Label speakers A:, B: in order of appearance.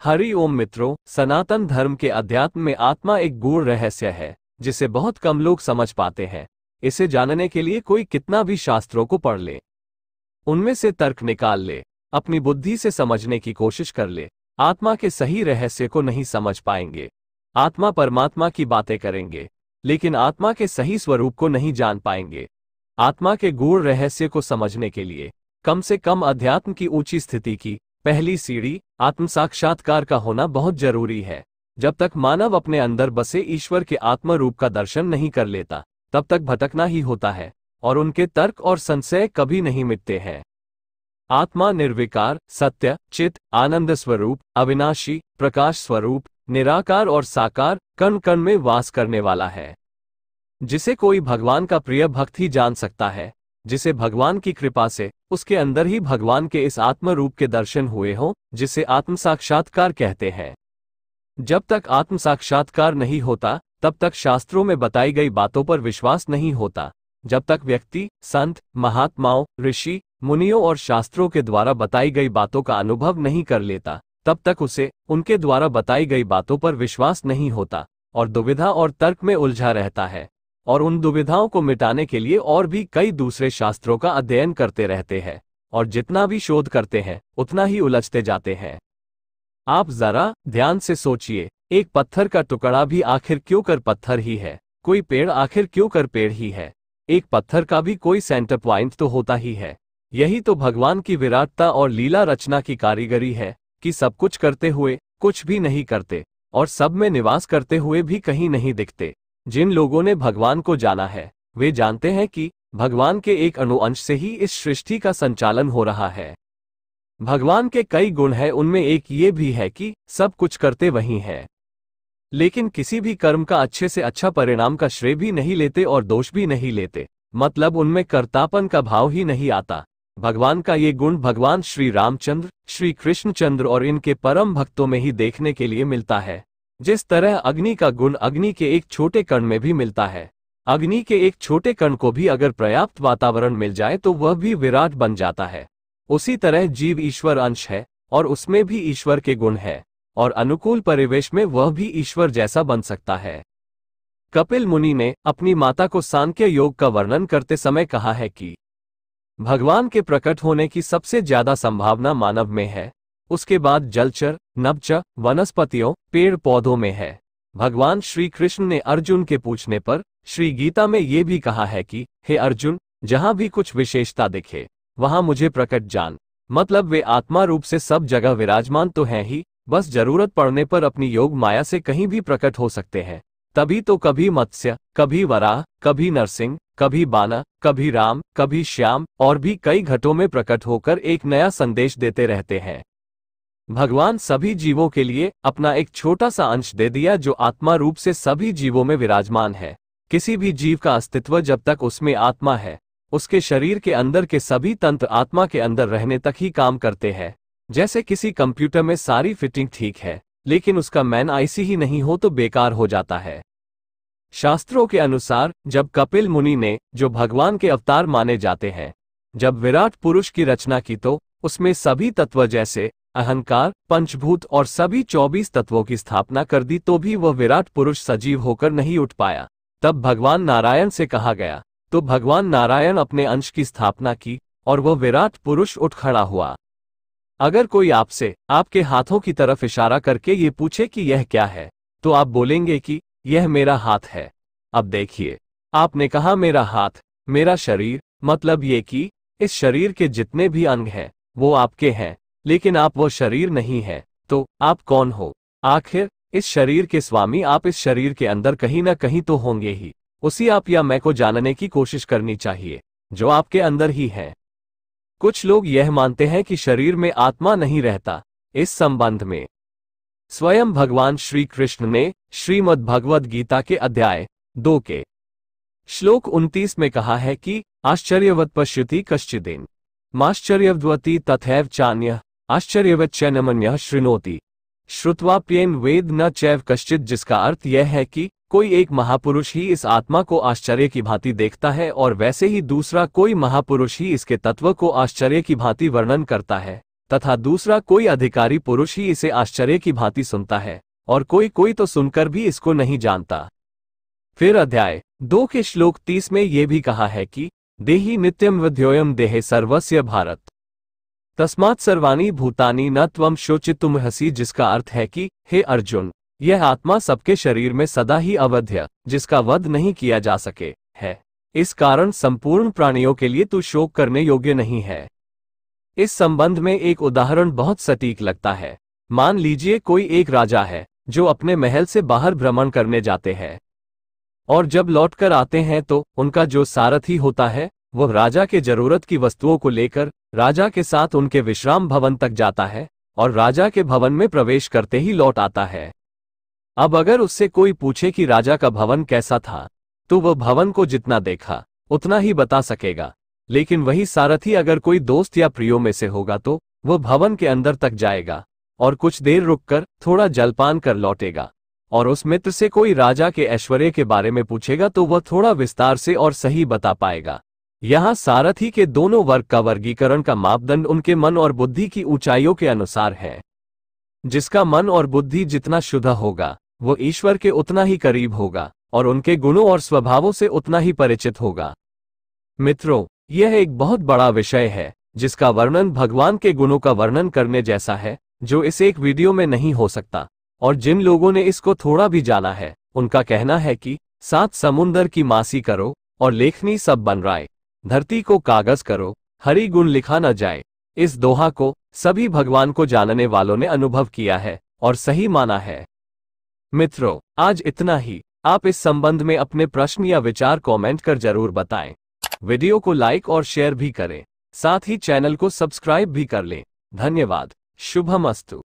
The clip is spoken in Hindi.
A: हरि ओम मित्रों, सनातन धर्म के अध्यात्म में आत्मा एक गूढ़ रहस्य है जिसे बहुत कम लोग समझ पाते हैं। इसे जानने के लिए कोई कितना भी शास्त्रों को पढ़ ले, उनमें से तर्क निकाल ले, अपनी बुद्धि से समझने की कोशिश कर ले, आत्मा के सही रहस्य को नहीं समझ पाएंगे। आत्मा परमात्मा की बातें करेंगे, लेकिन आत्मा के सही स्वरूप को नहीं जान पाएंगे। आत्मा के गूढ़ रहस्य को समझने के लिए कम से कम अध्यात्म की ऊंची स्थिति की पहली सीढ़ी आत्म साक्षात्कार का होना बहुत जरूरी है। जब तक मानव अपने अंदर बसे ईश्वर के आत्म रूप का दर्शन नहीं कर लेता, तब तक भटकना ही होता है और उनके तर्क और संशय कभी नहीं मिटते हैं। आत्मा निर्विकार, सत्य, चित, आनंद स्वरूप, अविनाशी, प्रकाश स्वरूप, निराकार और साकार, कण कण में वास करने वाला है, जिसे कोई भगवान का प्रिय भक्त ही जान सकता है, जिसे भगवान की कृपा से उसके अंदर ही भगवान के इस आत्म रूप के दर्शन हुए हों, जिसे आत्म साक्षात्कार कहते हैं। जब तक आत्म साक्षात्कार नहीं होता, तब तक शास्त्रों में बताई गई बातों पर विश्वास नहीं होता। जब तक व्यक्ति संत, महात्माओं, ऋषि, मुनियों और शास्त्रों के द्वारा बताई गई बातों का अनुभव नहीं कर लेता, तब तक उसे उनके द्वारा बताई गई बातों पर विश्वास नहीं होता और दुविधा और तर्क में उलझा रहता है, और उन दुविधाओं को मिटाने के लिए और भी कई दूसरे शास्त्रों का अध्ययन करते रहते हैं, और जितना भी शोध करते हैं उतना ही उलझते जाते हैं। आप जरा ध्यान से सोचिए, एक पत्थर का टुकड़ा भी आखिर क्यों कर पत्थर ही है, कोई पेड़ आखिर क्यों कर पेड़ ही है, एक पत्थर का भी कोई सेंटर पॉइंट तो होता ही है। यही तो भगवान की विराटता और लीला रचना की कारीगरी है कि सब कुछ करते हुए कुछ भी नहीं करते, और सब में निवास करते हुए भी कहीं नहीं दिखते। जिन लोगों ने भगवान को जाना है, वे जानते हैं कि भगवान के एक अणु अंश से ही इस सृष्टि का संचालन हो रहा है। भगवान के कई गुण हैं, उनमें एक ये भी है कि सब कुछ करते वही हैं, लेकिन किसी भी कर्म का अच्छे से अच्छा परिणाम का श्रेय भी नहीं लेते और दोष भी नहीं लेते। मतलब उनमें कर्तापन का भाव ही नहीं आता। भगवान का ये गुण भगवान श्री रामचंद्र, श्री कृष्णचंद्र और इनके परम भक्तों में ही देखने के लिए मिलता है। जिस तरह अग्नि का गुण अग्नि के एक छोटे कण में भी मिलता है, अग्नि के एक छोटे कण को भी अगर पर्याप्त वातावरण मिल जाए तो वह भी विराट बन जाता है। उसी तरह जीव ईश्वर अंश है और उसमें भी ईश्वर के गुण है, और अनुकूल परिवेश में वह भी ईश्वर जैसा बन सकता है। कपिल मुनि ने अपनी माता को सांख्य योग का वर्णन करते समय कहा है कि भगवान के प्रकट होने की सबसे ज्यादा संभावना मानव में है, उसके बाद जलचर, नभचर, वनस्पतियों, पेड़ पौधों में है। भगवान श्री कृष्ण ने अर्जुन के पूछने पर श्री गीता में ये भी कहा है कि हे अर्जुन, जहां भी कुछ विशेषता दिखे वहां मुझे प्रकट जान। मतलब वे आत्मा रूप से सब जगह विराजमान तो हैं ही, बस जरूरत पड़ने पर अपनी योग माया से कहीं भी प्रकट हो सकते हैं। तभी तो कभी मत्स्य, कभी वराह, कभी नरसिंह, कभी बाना, कभी राम, कभी श्याम, और भी कई घटों में प्रकट होकर एक नया संदेश देते रहते हैं। भगवान सभी जीवों के लिए अपना एक छोटा सा अंश दे दिया जो आत्मा रूप से सभी जीवों में विराजमान है। किसी भी जीव का अस्तित्व जब तक उसमें आत्मा है, उसके शरीर के अंदर के सभी तंत्र आत्मा के अंदर रहने तक ही काम करते हैं। जैसे किसी कंप्यूटर में सारी फिटिंग ठीक है, लेकिन उसका मैन आईसी ही नहीं हो तो बेकार हो जाता है। शास्त्रों के अनुसार जब कपिल मुनि ने, जो भगवान के अवतार माने जाते हैं, जब विराट पुरुष की रचना की तो उसमें सभी तत्व जैसे अहंकार, पंचभूत और सभी 24 तत्वों की स्थापना कर दी, तो भी वह विराट पुरुष सजीव होकर नहीं उठ पाया। तब भगवान नारायण से कहा गया, तो भगवान नारायण अपने अंश की स्थापना की और वह विराट पुरुष उठ खड़ा हुआ। अगर कोई आपसे आपके हाथों की तरफ इशारा करके ये पूछे कि यह क्या है, तो आप बोलेंगे कि यह मेरा हाथ है। अब देखिए, आपने कहा मेरा हाथ, मेरा शरीर, मतलब ये कि इस शरीर के जितने भी अंग हैं वो आपके हैं, लेकिन आप वो शरीर नहीं है। तो आप कौन हो? आखिर इस शरीर के स्वामी आप इस शरीर के अंदर कहीं ना कहीं तो होंगे ही। उसी आप या मैं को जानने की कोशिश करनी चाहिए, जो आपके अंदर ही है। कुछ लोग यह मानते हैं कि शरीर में आत्मा नहीं रहता। इस संबंध में स्वयं भगवान श्री कृष्ण ने श्रीमद् भगवद गीता के अध्याय 2 के श्लोक 29 में कहा है कि आश्चर्यवत् पश्यति कश्चिदेन माश्चर्यवद्वति तथैव चान्यः आश्चर्यवत् च नमन्यः शृणोति श्रुत्वाप्येन वेद न चैव कश्चित्, जिसका अर्थ यह है कि कोई एक महापुरुष ही इस आत्मा को आश्चर्य की भांति देखता है और वैसे ही दूसरा कोई महापुरुष ही इसके तत्व को आश्चर्य की भांति वर्णन करता है। तथा दूसरा कोई अधिकारी पुरुष ही इसे आश्चर्य की भांति सुनता है, और कोई कोई तो सुनकर भी इसको नहीं जानता। फिर अध्याय 2 के श्लोक 30 में यह भी कहा है कि देहि नित्यम विद्योयम देहे सर्वस्य भारत तस्मात् सर्वाणि भूतानि न त्वं शोचितुमर्हसि, जिसका अर्थ है कि हे अर्जुन, यह आत्मा सबके शरीर में सदा ही अवध्य, जिसका वध नहीं किया जा सके है। इस कारण संपूर्ण प्राणियों के लिए तू शोक करने योग्य नहीं है। इस संबंध में एक उदाहरण बहुत सटीक लगता है। मान लीजिए कोई एक राजा है जो अपने महल से बाहर भ्रमण करने जाते हैं, और जब लौटकर आते हैं तो उनका जो सारथी होता है वह राजा के जरूरत की वस्तुओं को लेकर राजा के साथ उनके विश्राम भवन तक जाता है और राजा के भवन में प्रवेश करते ही लौट आता है। अब अगर उससे कोई पूछे कि राजा का भवन कैसा था, तो वह भवन को जितना देखा उतना ही बता सकेगा। लेकिन वही सारथी अगर कोई दोस्त या प्रियो में से होगा तो वह भवन के अंदर तक जाएगा और कुछ देर रुककर थोड़ा जलपान कर लौटेगा, और उस मित्र से कोई राजा के ऐश्वर्य के बारे में पूछेगा तो वह थोड़ा विस्तार से और सही बता पाएगा। यहाँ सारथी के दोनों वर्ग का वर्गीकरण का मापदंड उनके मन और बुद्धि की ऊंचाइयों के अनुसार है। जिसका मन और बुद्धि जितना शुद्ध होगा वो ईश्वर के उतना ही करीब होगा और उनके गुणों और स्वभावों से उतना ही परिचित होगा। मित्रों, यह एक बहुत बड़ा विषय है जिसका वर्णन भगवान के गुणों का वर्णन करने जैसा है, जो इस एक वीडियो में नहीं हो सकता। और जिन लोगों ने इसको थोड़ा भी जाना है उनका कहना है कि 7 समुंदर की मासी करो और लेखनी सब बन राय, धरती को कागज करो, हरि गुण लिखा न जाए। इस दोहा को सभी भगवान को जानने वालों ने अनुभव किया है और सही माना है। मित्रों, आज इतना ही। आप इस संबंध में अपने प्रश्न या विचार कमेंट कर जरूर बताएं। वीडियो को लाइक और शेयर भी करें, साथ ही चैनल को सब्सक्राइब भी कर लें। धन्यवाद। शुभमस्तु।